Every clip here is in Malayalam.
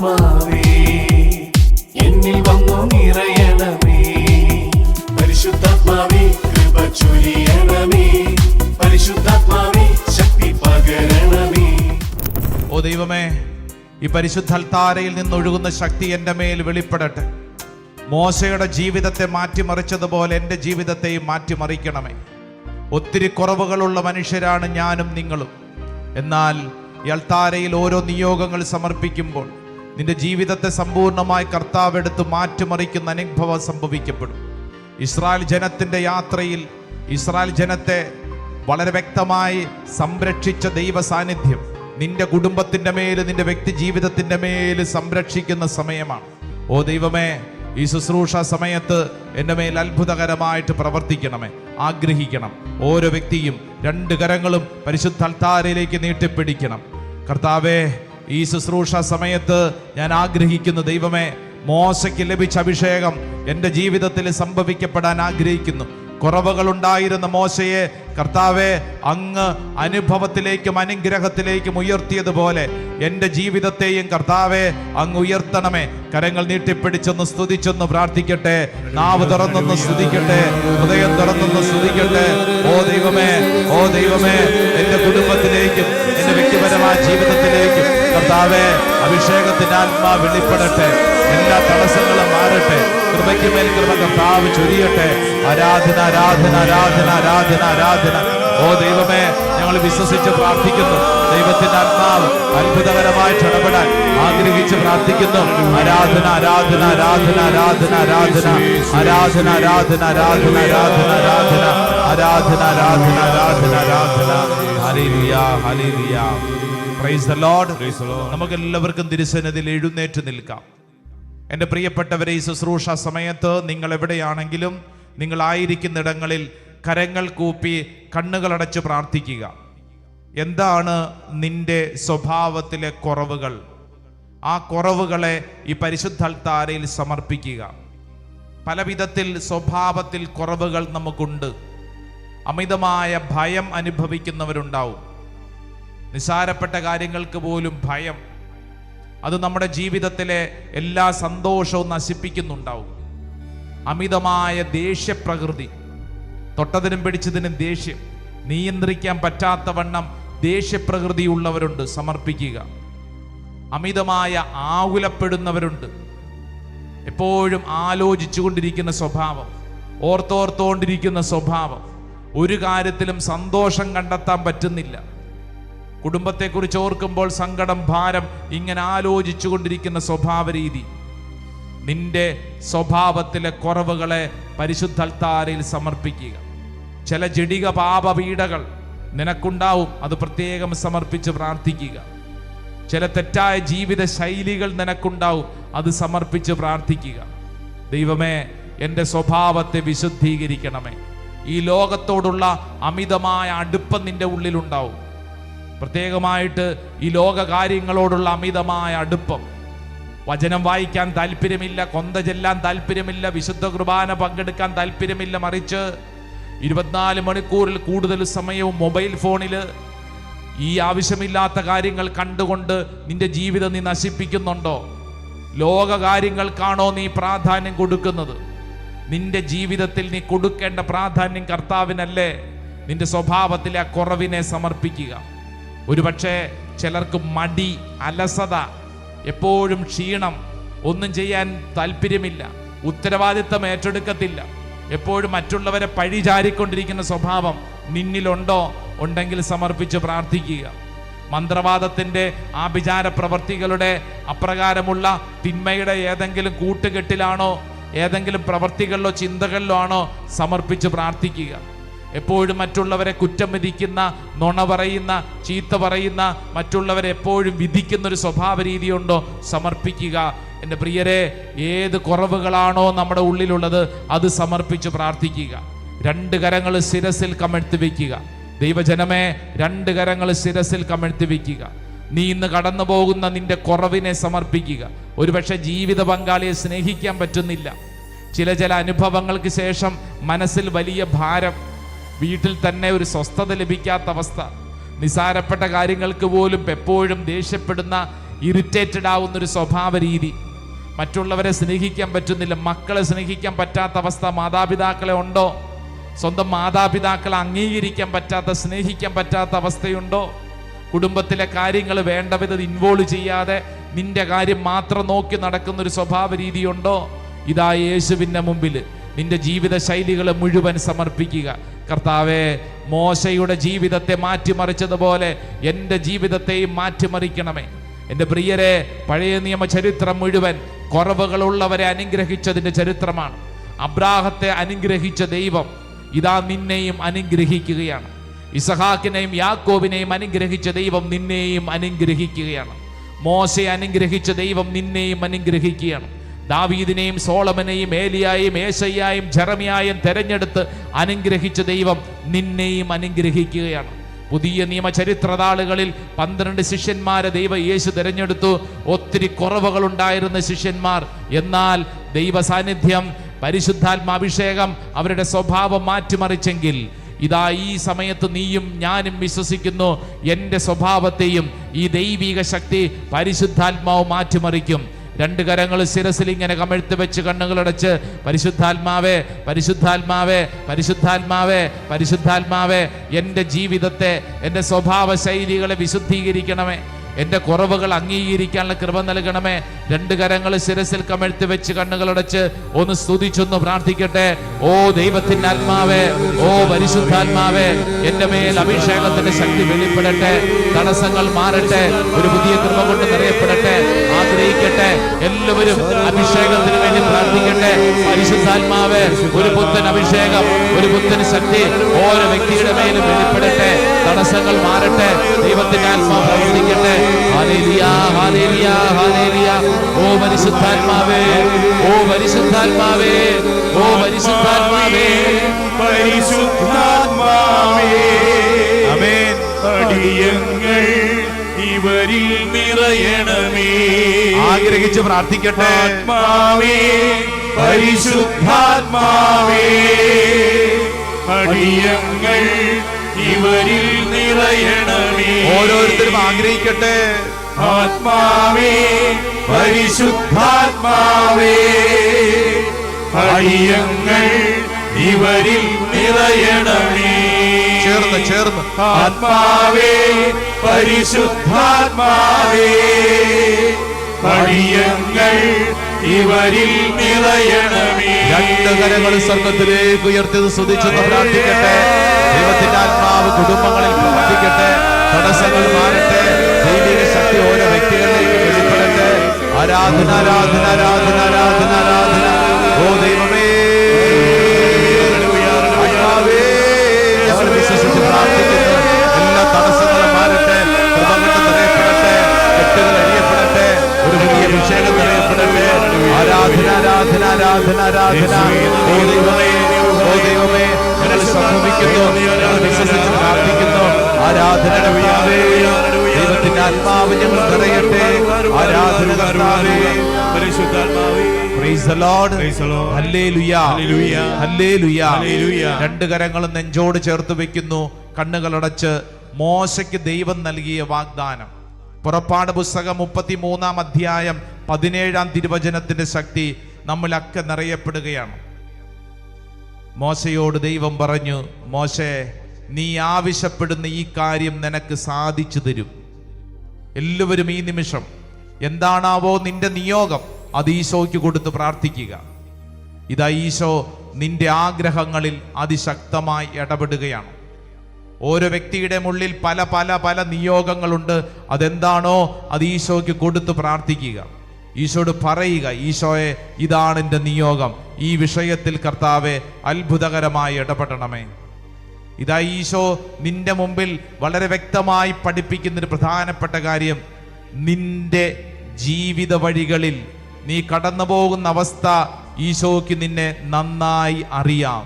പരിശുദ്ധാത്മാവേ എന്നിൽ വന്നു നിറയണമേ. പരിശുദ്ധാത്മാവേ കൃപ ചൊരിയണമേ. പരിശുദ്ധാത്മാവേ ശക്തി പകരണമേ. ഓ ദൈവമേ, ഈ പരിശുദ്ധ അൽത്താരയിൽ നിന്നൊഴുകുന്ന ശക്തി എൻ്റെ മേൽ വെളിപ്പെടട്ടെ. മോശയുടെ ജീവിതത്തെ മാറ്റിമറിച്ചതുപോലെ എൻ്റെ ജീവിതത്തെയും മാറ്റിമറിക്കണമേ. ഒത്തിരി കുറവുകളുള്ള മനുഷ്യരാണ് ഞാനും നിങ്ങളും. എന്നാൽ ഈ അൽത്താരയിൽ ഓരോ നിയോഗങ്ങൾ സമർപ്പിക്കുമ്പോൾ നിന്റെ ജീവിതത്തെ സമ്പൂർണ്ണമായി കർത്താവ് എടുത്ത് മാറ്റിമറിക്കുന്ന അനുഭവം സംഭവിക്കപ്പെടും. ഇസ്രായേൽ ജനത്തിൻ്റെ യാത്രയിൽ ഇസ്രായേൽ ജനത്തെ വളരെ വ്യക്തമായി സംരക്ഷിച്ച ദൈവ സാന്നിധ്യം നിന്റെ കുടുംബത്തിൻ്റെ മേല്, നിന്റെ വ്യക്തി ജീവിതത്തിൻ്റെ മേല് സംരക്ഷിക്കുന്ന സമയമാണ്. ഓ ദൈവമേ, ഈ ശുശ്രൂഷ സമയത്ത് എൻ്റെ മേൽ അത്ഭുതകരമായിട്ട് പ്രവർത്തിക്കണമേ. ആഗ്രഹിക്കണം. ഓരോ വ്യക്തിയും രണ്ട് കരങ്ങളും പരിശുദ്ധ അൽത്താരയിലേക്ക് നീട്ടിപ്പിടിക്കണം. കർത്താവേ, ഈ ശുശ്രൂഷ സമയത്ത് ഞാൻ ആഗ്രഹിക്കുന്നു ദൈവമേ, മോശയ്ക്ക് ലഭിച്ച അഭിഷേകം എൻ്റെ ജീവിതത്തിൽ സംഭവിക്കപ്പെടാൻ ആഗ്രഹിക്കുന്നു. കുറവുകളുണ്ടായിരുന്ന മോശയെ കർത്താവെ അങ്ങ് അനുഭവത്തിലേക്കും അനുഗ്രഹത്തിലേക്കും ഉയർത്തിയതുപോലെ എൻ്റെ ജീവിതത്തെയും കർത്താവെ അങ്ങ് ഉയർത്തണമേ. കരങ്ങൾ നീട്ടിപ്പിടിച്ചൊന്ന് സ്തുതിച്ചൊന്ന് പ്രാർത്ഥിക്കട്ടെ. നാവ് തുറന്നൊന്ന് സ്തുതിക്കട്ടെ. ഹൃദയം തുറന്നൊന്ന് സ്തുതിക്കട്ടെ. ഓ ദൈവമേ, ഓ ദൈവമേ, എൻ്റെ കുടുംബത്തിലേക്കും എൻ്റെ വ്യക്തിപരമായ ജീവിതത്തിലേക്കും കർത്താവെ അഭിഷേകത്തിന്റെ ആത്മാ വെളിപ്പെടട്ടെ. എല്ലാ തടസ്സങ്ങളും മാറട്ടെ. കൃപയ്ക്ക് മേൽ കൃപ കർത്താവ് ചൊരിയട്ടെ. ആരാധന, ആരാധന, ആരാധന, ആരാധന, ആരാധന. ഓ ദൈവമേ, ഞങ്ങൾ വിശ്വസിച്ച് പ്രാർത്ഥിക്കുന്നു. ദൈവത്തിന്റെ ആത്മാവ് അത്ഭുതകരമായിട്ട് ഇടപെടാൻ ആഗ്രഹിച്ച് പ്രാർത്ഥിക്കുന്നു. ആരാധന, ആരാധന, ആരാധന, ആരാധന, ആരാധന, ആരാധന, ആരാധന, ആരാധന, ആരാധന, ആരാധന, ആരാധന, ആരാധന, ആരാധന, ആരാധന. Hallelujah, hallelujah. Praise the Lord. നമുക്ക് എല്ലാവർക്കും തിരുസന്നിധിയിൽ എഴുന്നേറ്റ് നിൽക്കാം. എൻ്റെ പ്രിയപ്പെട്ടവരെ, ഈ ശുശ്രൂഷ സമയത്ത് നിങ്ങൾ എവിടെയാണെങ്കിലും നിങ്ങളായിരിക്കുന്നിടങ്ങളിൽ കരങ്ങൾ കൂപ്പി കണ്ണുകളടച്ച് പ്രാർത്ഥിക്കുക. എന്താണ് നിന്റെ സ്വഭാവത്തിലെ കുറവുകൾ? ആ കുറവുകളെ ഈ പരിശുദ്ധ അൽത്താരയിൽ സമർപ്പിക്കുക. പല വിധത്തിൽ സ്വഭാവത്തിൽ കുറവുകൾ നമുക്കുണ്ട്. അമിതമായ ഭയം അനുഭവിക്കുന്നവരുണ്ടാവും. നിസ്സാരപ്പെട്ട കാര്യങ്ങൾക്ക് പോലും ഭയം. അത് നമ്മുടെ ജീവിതത്തിലെ എല്ലാ സന്തോഷവും നശിപ്പിക്കുന്നുണ്ടാവും. അമിതമായ ദേഷ്യപ്രകൃതി, തൊട്ടതിനും പിടിച്ചതിനും ദേഷ്യം, നിയന്ത്രിക്കാൻ പറ്റാത്തവണ്ണം ദേഷ്യപ്രകൃതിയുള്ളവരുണ്ട്. സമർപ്പിക്കുക. അമിതമായ ആകുലപ്പെടുന്നവരുണ്ട്. എപ്പോഴും ആലോചിച്ചുകൊണ്ടിരിക്കുന്ന സ്വഭാവം, ഓർത്തോർത്തോണ്ടിരിക്കുന്ന സ്വഭാവം, ഒരു കാര്യത്തിലും സന്തോഷം കണ്ടെത്താൻ പറ്റുന്നില്ല. കുടുംബത്തെക്കുറിച്ച് ഓർക്കുമ്പോൾ സങ്കടം, ഭാരം, ഇങ്ങനെ ആലോചിച്ചു കൊണ്ടിരിക്കുന്ന സ്വഭാവ രീതി. നിന്റെ സ്വഭാവത്തിലെ കുറവുകളെ പരിശുദ്ധ അൽത്താരയിൽ സമർപ്പിക്കുക. ചില ജഡിക പാപപീഡകൾ നിനക്കുണ്ടാവും. അത് പ്രത്യേകം സമർപ്പിച്ച് പ്രാർത്ഥിക്കുക. ചില തെറ്റായ ജീവിത ശൈലികൾ നിനക്കുണ്ടാവും. അത് സമർപ്പിച്ച് പ്രാർത്ഥിക്കുക. ദൈവമേ, എൻ്റെ സ്വഭാവത്തെ വിശുദ്ധീകരിക്കണമേ. ഈ ലോകത്തോടുള്ള അമിതമായ അടുപ്പം നിന്റെ ഉള്ളിലുണ്ടാവും. പ്രത്യേകമായിട്ട് ഈ ലോക കാര്യങ്ങളോടുള്ള അമിതമായ അടുപ്പം. വചനം വായിക്കാൻ താല്പര്യമില്ല, കൊന്ത ചെല്ലാൻ താല്പര്യമില്ല, വിശുദ്ധ കുർബാന പങ്കെടുക്കാൻ താല്പര്യമില്ല. മറിച്ച് 24 മണിക്കൂറിൽ കൂടുതൽ സമയവും മൊബൈൽ ഫോണിൽ ഈ ആവശ്യമില്ലാത്ത കാര്യങ്ങൾ കണ്ടുകൊണ്ട് നിന്റെ ജീവിതം നീ നശിപ്പിക്കുന്നുണ്ടോ? ലോക കാര്യങ്ങൾക്കാണോ നീ പ്രാധാന്യം കൊടുക്കുന്നത്? നിന്റെ ജീവിതത്തിൽ നീ കൊടുക്കേണ്ട പ്രാധാന്യം കർത്താവിനല്ലേ? നിന്റെ സ്വഭാവത്തിലെ ആ കുറവിനെ സമർപ്പിക്കുക. ഒരുപക്ഷെ ചിലർക്ക് മടി, അലസത, എപ്പോഴും ക്ഷീണം, ഒന്നും ചെയ്യാൻ താല്പര്യമില്ല, ഉത്തരവാദിത്തം ഏറ്റെടുക്കത്തില്ല, എപ്പോഴും മറ്റുള്ളവരെ പഴിചാരിക്കൊണ്ടിരിക്കുന്ന സ്വഭാവം നിന്നിലുണ്ടോ? ഉണ്ടെങ്കിൽ സമർപ്പിച്ച് പ്രാർത്ഥിക്കുക. മന്ത്രവാദത്തിൻ്റെ ആഭിചാര പ്രവർത്തികളുടെ അപ്രകാരമുള്ള തിന്മയുടെ ഏതെങ്കിലും കൂട്ടുകെട്ടിലാണോ, ഏതെങ്കിലും പ്രവർത്തികളിലോ ചിന്തകളിലോ ആണോ? സമർപ്പിച്ച് പ്രാർത്ഥിക്കുക. എപ്പോഴും മറ്റുള്ളവരെ കുറ്റം വിധിക്കുന്ന, നുണ പറയുന്ന, ചീത്ത പറയുന്ന, മറ്റുള്ളവരെ എപ്പോഴും വിധിക്കുന്ന ഒരു സ്വഭാവ രീതിയുണ്ടോ? സമർപ്പിക്കുക. എൻ്റെ പ്രിയരെ, ഏത് കുറവുകളാണോ നമ്മുടെ ഉള്ളിലുള്ളത് അത് സമർപ്പിച്ച് പ്രാർത്ഥിക്കുക. രണ്ട് കരങ്ങൾ ശിരസിൽ കമഴ്ത്തി വയ്ക്കുക. ദൈവജനമേ, രണ്ട് കരങ്ങൾ ശിരസിൽ കമഴ്ത്തി വയ്ക്കുക. നീ ഇന്ന് കടന്നു പോകുന്ന നിന്റെ കുറവിനെ സമർപ്പിക്കുക. ഒരുപക്ഷെ ജീവിത പങ്കാളിയെ സ്നേഹിക്കാൻ പറ്റുന്നില്ല. ചില അനുഭവങ്ങൾക്ക് ശേഷം മനസ്സിൽ വലിയ ഭാരം, വീട്ടിൽ തന്നെ ഒരു സ്വസ്ഥത ലഭിക്കാത്ത അവസ്ഥ, നിസാരപ്പെട്ട കാര്യങ്ങൾക്ക് പോലും എപ്പോഴും ദേഷ്യപ്പെടുന്ന ഇറിറ്റേറ്റഡ് ആവുന്നൊരു സ്വഭാവ രീതി, മറ്റുള്ളവരെ സ്നേഹിക്കാൻ പറ്റുന്നില്ല, മക്കളെ സ്നേഹിക്കാൻ പറ്റാത്ത അവസ്ഥ മാതാപിതാക്കളെ ഉണ്ടോ? സ്വന്തം മാതാപിതാക്കളെ അംഗീകരിക്കാൻ പറ്റാത്ത, സ്നേഹിക്കാൻ പറ്റാത്ത അവസ്ഥയുണ്ടോ? കുടുംബത്തിലെ കാര്യങ്ങൾ വേണ്ട വിധം ഇൻവോൾവ് ചെയ്യാതെ നിന്റെ കാര്യം മാത്രം നോക്കി നടക്കുന്നൊരു സ്വഭാവ രീതിയുണ്ടോ? ഇതാ യേശുവിൻ്റെ മുമ്പിൽ നിന്റെ ജീവിത ശൈലികളെ മുഴുവൻ സമർപ്പിക്കുക. കർത്താവേ, മോശയുടെ ജീവിതത്തെ മാറ്റിമറിച്ചതുപോലെ എൻ്റെ ജീവിതത്തെയും മാറ്റിമറിക്കണമേ. എൻ്റെ പ്രിയരെ, പഴയ നിയമ ചരിത്രം മുഴുവൻ കുറവുകളുള്ളവരെ അനുഗ്രഹിച്ചതിൻ്റെ ചരിത്രമാണ്. അബ്രാഹത്തെ അനുഗ്രഹിച്ച ദൈവം ഇതാ നിന്നെയും അനുഗ്രഹിക്കുകയാണ്. ഇസഹാക്കിനെയും യാക്കോബിനെയും അനുഗ്രഹിച്ച ദൈവം നിന്നെയും അനുഗ്രഹിക്കുകയാണ്. മോശയെ അനുഗ്രഹിച്ച ദൈവം നിന്നെയും അനുഗ്രഹിക്കുകയാണ്. ദാവീദിനെയും സോളമനെയും ഏലിയായും ഏശയ്യായും ജെറമിയായും തെരഞ്ഞെടുത്ത് അനുഗ്രഹിച്ച ദൈവം നിന്നെയും അനുഗ്രഹിക്കുകയാണ്. പുതിയ നിയമ ചരിത്രതാളുകളിൽ 12 ശിഷ്യന്മാരെ യേശു തിരഞ്ഞെടുത്തു. ഒത്തിരി കുറവുകളുണ്ടായിരുന്ന ശിഷ്യന്മാർ. എന്നാൽ ദൈവ സാന്നിധ്യം, പരിശുദ്ധാത്മാഭിഷേകം അവരുടെ സ്വഭാവം മാറ്റിമറിച്ചെങ്കിൽ ഇതാ ഈ സമയത്ത് നീയും ഞാനും വിശ്വസിക്കുന്നു, എൻ്റെ സ്വഭാവത്തെയും ഈ ദൈവിക ശക്തി പരിശുദ്ധാത്മാവ് മാറ്റിമറിക്കും. 2 കരങ്ങൾ ശിരസിൽ ഇങ്ങനെ കമിഴ്ത്തി വെച്ച് കണ്ണുകളടച്ച് പരിശുദ്ധാത്മാവേ, പരിശുദ്ധാത്മാവേ, പരിശുദ്ധാത്മാവേ, പരിശുദ്ധാത്മാവേ, എൻ്റെ ജീവിതത്തെ, എൻ്റെ സ്വഭാവ ശൈലികളെ വിശുദ്ധീകരിക്കണമേ. എൻ്റെ കുറവുകൾ അംഗീകരിക്കാനുള്ള കൃപ നൽകണമേ. 2 കരങ്ങൾ ശിരസിൽ കമിഴ്ത്തി വെച്ച് കണ്ണുകളടച്ച് ഒന്ന് സ്തുതിച്ചൊന്ന് പ്രാർത്ഥിക്കട്ടെ. ഓ ദൈവത്തിൻ്റെ ആത്മാവേ, ഓ പരിശുദ്ധാത്മാവേ, എൻ്റെ മേൽ അഭിഷേകത്തിന്റെ ശക്തി വെളിപ്പെടട്ടെ. തടസ്സങ്ങൾ മാറട്ടെ. ഒരു പുതിയ കൃപ കൊണ്ട് നിറയപ്പെടട്ടെ. ആഗ്രഹിക്കട്ടെ. എല്ലാവരും അഭിഷേകത്തിന് വേണ്ടി പ്രാർത്ഥിക്കട്ടെ. പരിശുദ്ധാത്മാവേ, ഒരു പുത്തൻ അഭിഷേകം, ഒരു പുത്തൻ ശക്തി ഓരോ വ്യക്തിയുടെ മേലും വെളിപ്പെടട്ടെ. തടസ്സങ്ങൾ മാറട്ടെ. ദൈവത്തിന്റെ ആത്മാവ് പ്രവർത്തിക്കട്ടെ. Hallelujah, hallelujah, hallelujah. ഓ പരിശുദ്ധാത്മാവേ, ഓ പരിശുദ്ധാത്മാവേ, ഓ പരിശുദ്ധാത്മാവേ, പരിശുദ്ധാത്മാവേ, ആമേൻ. അടിയങ്ങൾ ഇവരിൽ നിറയണമേ. ആഗ്രഹിച്ച് പ്രാർത്ഥിക്കട്ടെ. ആത്മാവേ, പരിശുദ്ധാത്മാവേ, അടിയങ്ങൾ ഇവരിൽ നിറയണമേ. ഓരോരുത്തരും ആഗ്രഹിക്കട്ടെ. ആത്മാവേ, പരിശുദ്ധാത്മാവേ, അടിയങ്ങൾ ഇവരിൽ നിറയണമേ. ചേർന്ന് ആത്മാവേ, പരിശുദ്ധാത്മാവേ, അടിയങ്ങൾ ഇവരിൽ നിറയണമേ. 2 കരങ്ങൾ സ്വർഗ്ഗത്തിലേക്ക് ഉയർത്തി സ്തുതിച്ചെന്ന് പ്രാർത്ഥിക്കട്ടെ. ദൈവത്തിന്റെ ആത്മാവ് കുടുംബങ്ങളിൽ പ്രവർത്തിക്കട്ടെ. തടസ്സങ്ങൾ മാറട്ടെ. ദൈവിക ശക്തി ഓരോ വ്യക്തികളിലേക്ക് വെളിപ്പെടട്ടെ. ആരാധന, ആരാധന, ആരാധന, ആരാധന, ആരാധന. ഓ ദൈവമേ, ഞങ്ങൾ വിശ്വസിച്ച് പ്രാർത്ഥിക്കുന്നു. എല്ലാ തടസ്സങ്ങളും മാറട്ടെ. കൃപകൾ നിറയപ്പെടട്ടെ. കെട്ടുകൾ അഴിയപ്പെടട്ടെ. ഒരു പുതിയ അഭിഷേകം നിറയപ്പെടട്ടെ. ആരാധന, ആരാധന, ആരാധന, ആരാധന. ഓ ദൈവമേ, ഓ ദൈവമേ, ഞങ്ങൾ സംഭവിക്കുന്നു. ഞങ്ങൾ വിശ്വസിച്ച് പ്രാർത്ഥിക്കുന്നു. ആരാധന കർത്താവേ, ദൈവത്തിന്റെ ആത്മാവ് ഞങ്ങൾ നിറയട്ടെ. ആരാധന കർത്താവേ, പരിശുദ്ധാത്മാവേ. Praise the Lord. Hallelujah, hallelujah. 2 കരങ്ങളും നെഞ്ചോട് ചേർത്ത് വെക്കുന്നു. കണ്ണുകളടച്ച് മോശയ്ക്ക് ദൈവം നൽകിയ വാഗ്ദാനം. പുറപ്പാട് പുസ്തകം 33-ാം അധ്യായം 17-ാം തിരുവചനത്തിന്റെ ശക്തി നമ്മളൊക്കെ നിറയപ്പെടുകയാണ്. മോശയോട് ദൈവം പറഞ്ഞു, മോശേ, നീ ആവശ്യപ്പെടുന്ന ഈ കാര്യം നിനക്ക് സാധിച്ചു തരും. എല്ലാവരും ഈ നിമിഷം എന്താണാവോ നിന്റെ നിയോഗം അത് ഈശോയ്ക്ക് കൊടുത്ത് പ്രാർത്ഥിക്കുക. ഇതാ ഈശോ നിന്റെ ആഗ്രഹങ്ങളിൽ അതിശക്തമായി ഇടപെടുകയാണ്. ഓരോ വ്യക്തിയുടെ ഉള്ളിൽ പല പല പല നിയോഗങ്ങളുണ്ട്. അതെന്താണോ അത് ഈശോയ്ക്ക് കൊടുത്ത് പ്രാർത്ഥിക്കുക. ഈശോയോട് പറയുക, ഈശോയെ, ഇതാണ് എൻ്റെ നിയോഗം. ഈ വിഷയത്തിൽ കർത്താവെ അത്ഭുതകരമായി ഇടപെടണമേ. ഇതാ ഈശോ നിന്റെ മുമ്പിൽ വളരെ വ്യക്തമായി പഠിപ്പിക്കുന്നൊരു പ്രധാനപ്പെട്ട കാര്യം, നിന്റെ ജീവിത വഴികളിൽ നീ കടന്നു പോകുന്ന അവസ്ഥ ഈശോയ്ക്ക് നിന്നെ നന്നായി അറിയാം.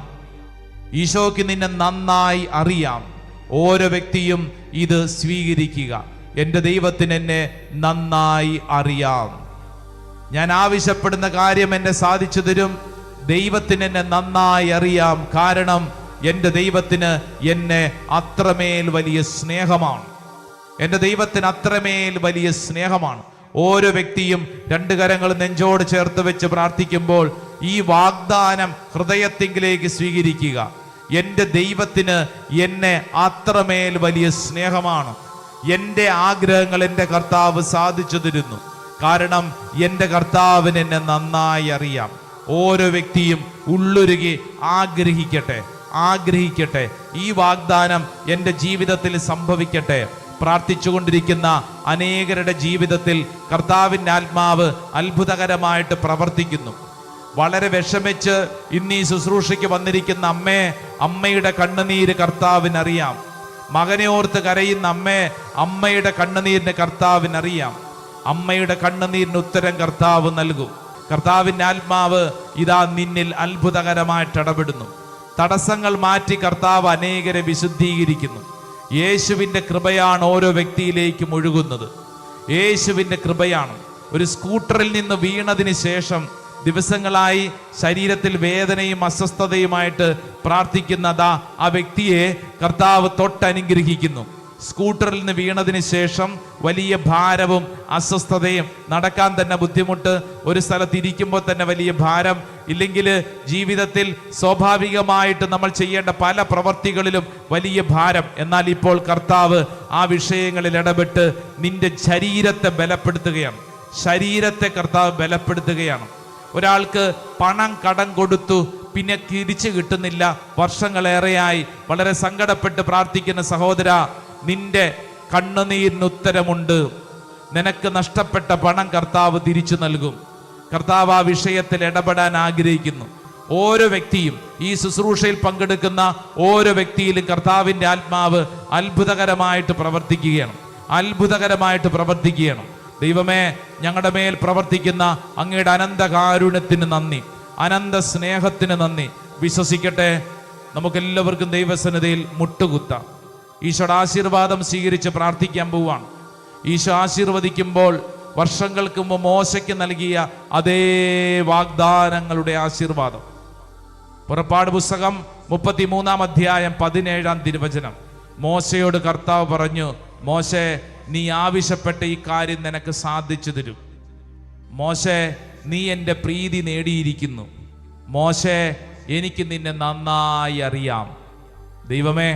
ഈശോയ്ക്ക് നിന്നെ നന്നായി അറിയാം. ഓരോ വ്യക്തിയും ഇത് സ്വീകരിക്കുക. എൻ്റെ ദൈവത്തിന് എന്നെ നന്നായി അറിയാം. ഞാൻ ആവശ്യപ്പെടുന്ന കാര്യം എന്നെ സാധിച്ചു തരും. ദൈവത്തിന് എന്നെ നന്നായി അറിയാം. കാരണം എൻ്റെ ദൈവത്തിന് എന്നെ അത്രമേൽ വലിയ സ്നേഹമാണ്. എൻ്റെ ദൈവത്തിന് അത്രമേൽ വലിയ സ്നേഹമാണ്. ഓരോ വ്യക്തിയും രണ്ട് കരങ്ങൾ നെഞ്ചോട് ചേർത്ത് വെച്ച് പ്രാർത്ഥിക്കുമ്പോൾ ഈ വാഗ്ദാനം ഹൃദയത്തിങ്കിലേക്ക് സ്വീകരിക്കുക. എൻ്റെ ദൈവത്തിന് എന്നെ അത്രമേൽ വലിയ സ്നേഹമാണ്. എൻ്റെ ആഗ്രഹങ്ങൾ എൻ്റെ കർത്താവ് സാധിച്ചു തരുന്നു. കാരണം എൻ്റെ കർത്താവിന് എന്നെ നന്നായി അറിയാം. ഓരോ വ്യക്തിയും ഉള്ളുരുകി ആഗ്രഹിക്കട്ടെ ഈ വാഗ്ദാനം എൻ്റെ ജീവിതത്തിൽ സംഭവിക്കട്ടെ. പ്രാർത്ഥിച്ചുകൊണ്ടിരിക്കുന്ന അനേകരുടെ ജീവിതത്തിൽ കർത്താവിൻ്റെ ആത്മാവ് അത്ഭുതകരമായിട്ട് പ്രവർത്തിക്കുന്നു. വളരെ വിഷമിച്ച് ഇന്ന് ഈ ശുശ്രൂഷയ്ക്ക് വന്നിരിക്കുന്ന അമ്മയുടെ കണ്ണുനീര് കർത്താവിനറിയാം. മകനെ ഓർത്ത് കരയുന്ന അമ്മയുടെ കണ്ണുനീരിന് കർത്താവിനറിയാം. അമ്മയുടെ കണ്ണുനീരിന് ഉത്തരം കർത്താവ് നൽകും. കർത്താവിൻ്റെ ആത്മാവ് ഇതാ നിന്നിൽ അത്ഭുതകരമായിട്ട് ഇടപെടുന്നു. തടസ്സങ്ങൾ മാറ്റി കർത്താവ് അനേകരെ വിശുദ്ധീകരിക്കുന്നു. യേശുവിൻ്റെ കൃപയാണ് ഓരോ വ്യക്തിയിലേക്കും ഒഴുകുന്നത്. യേശുവിൻ്റെ കൃപയാണ്. ഒരു സ്കൂട്ടറിൽ നിന്ന് വീണതിന് ശേഷം ദിവസങ്ങളായി ശരീരത്തിൽ വേദനയും അസ്വസ്ഥതയുമായിട്ട് പ്രാർത്ഥിക്കുന്നതാ ആ വ്യക്തിയെ കർത്താവ് തൊട്ടനുഗ്രഹിക്കുന്നു. സ്കൂട്ടറിൽ നിന്ന് വീണതിന് ശേഷം വലിയ ഭാരവും അസ്വസ്ഥതയും, നടക്കാൻ തന്നെ ബുദ്ധിമുട്ട്, ഒരു സ്ഥലത്ത് ഇരിക്കുമ്പോൾ തന്നെ വലിയ ഭാരം, ഇല്ലെങ്കിൽ ജീവിതത്തിൽ സ്വാഭാവികമായിട്ട് നമ്മൾ ചെയ്യേണ്ട പല പ്രവർത്തികളിലും വലിയ ഭാരം. എന്നാൽ ഇപ്പോൾ കർത്താവ് ആ വിഷയങ്ങളിൽ ഇടപെട്ട് നിന്റെ ശരീരത്തെ ബലപ്പെടുത്തുകയാണ്. ശരീരത്തെ കർത്താവ് ബലപ്പെടുത്തുകയാണ്. ഒരാൾക്ക് പണം കടം കൊടുത്തു, പിന്നെ തിരിച്ചു കിട്ടുന്നില്ല, വർഷങ്ങളേറെയായി വളരെ സങ്കടപ്പെട്ട് പ്രാർത്ഥിക്കുന്ന സഹോദര, നിന്റെ കണ്ണുനീരിന് ഉത്തരമുണ്ട്. നിനക്ക് നഷ്ടപ്പെട്ട പണം കർത്താവ് തിരിച്ചു നൽകും. കർത്താവ് ആ വിഷയത്തിൽ ഇടപെടാൻ ആഗ്രഹിക്കുന്നു. ഓരോ വ്യക്തിയും, ഈ ശുശ്രൂഷയിൽ പങ്കെടുക്കുന്ന ഓരോ വ്യക്തിയിലും കർത്താവിൻ്റെ ആത്മാവ് അത്ഭുതകരമായിട്ട് പ്രവർത്തിക്കുകയാണ്. ദൈവമേ, ഞങ്ങളുടെ മേൽ പ്രവർത്തിക്കുന്ന അങ്ങയുടെ അനന്ത കാരുണ്യത്തിന് നന്ദി, അനന്ത സ്നേഹത്തിന് നന്ദി. വിശ്വസിക്കട്ടെ, നമുക്കെല്ലാവർക്കും ദൈവസന്നിധിയിൽ മുട്ടുകുത്താം. ഈശോയുടെ ആശീർവാദം സ്വീകരിച്ച് പ്രാർത്ഥിക്കാൻ പോവാണ്. ഈശോ ആശീർവദിക്കുമ്പോൾ വർഷങ്ങൾക്ക് മുമ്പ് മോശയ്ക്ക് നൽകിയ അതേ വാഗ്ദാനങ്ങളുടെ ആശീർവാദം. പുറപ്പാട് പുസ്തകം 33-ാം അധ്യായം 17-ാം തിരുവചനം. മോശയോട് കർത്താവ് പറഞ്ഞു, മോശേ, നീ ആവശ്യപ്പെട്ട ഈ കാര്യം നിനക്ക് സാധിച്ചു തരും. മോശേ, നീ എൻ്റെ പ്രീതി നേടിയിരിക്കുന്നു. മോശേ, എനിക്ക് നിന്നെ നന്നായി അറിയാം. ദൈവമേ,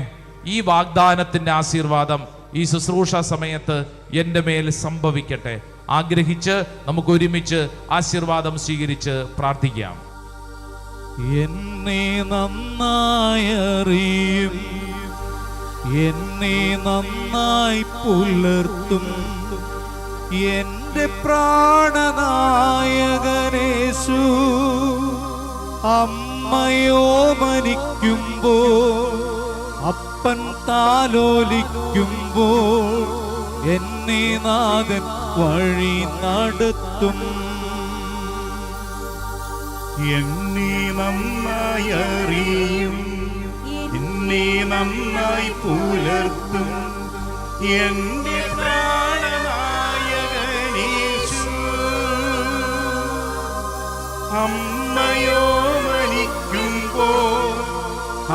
ഈ വാഗ്ദാനത്തിൻ്റെ ആശീർവാദം ഈ ശുശ്രൂഷ സമയത്ത് എൻ്റെ മേൽ സംഭവിക്കട്ടെ. ആഗ്രഹിച്ച് നമുക്ക് ഒരുമിച്ച് ആശീർവാദം സ്വീകരിച്ച് പ്രാർത്ഥിക്കാം. എന്നെ നന്നായി അറിയും, എന്നെ നന്നായി പുലർത്തും എൻ്റെ പ്രാണനായകനേശു. അമ്മയോ മരിക്കുമ്പോൾ, അപ്പൻ താലോലിക്കുമ്പോൾ എന്നെ നാഥൻ വഴി നടത്തും. എന്നെ നന്നായി അറിയും, എന്നെ നന്നായി പുലർത്തും എൻ്റെ പ്രാണനായകനേശു. അമ്മയോ മരിക്കുമ്പോൾ,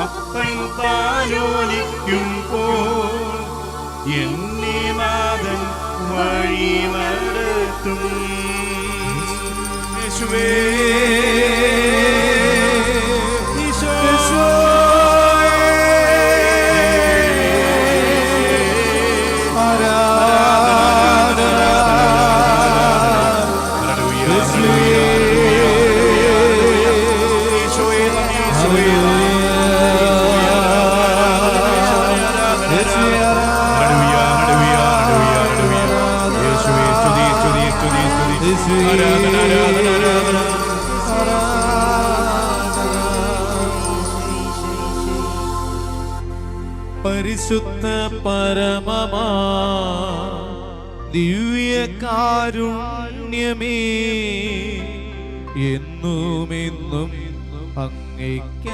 അപ്പൻ താലോലിക്കുമ്പോൾ എന്നെ നാഥൻ വഴി നടത്തും. യേശുവേ, പരിശുദ്ധ പരമമാ ദിവ്യകാരുണ്യമേ, എന്നുമെന്നും അങ്ങേയ്ക്കാരാധന.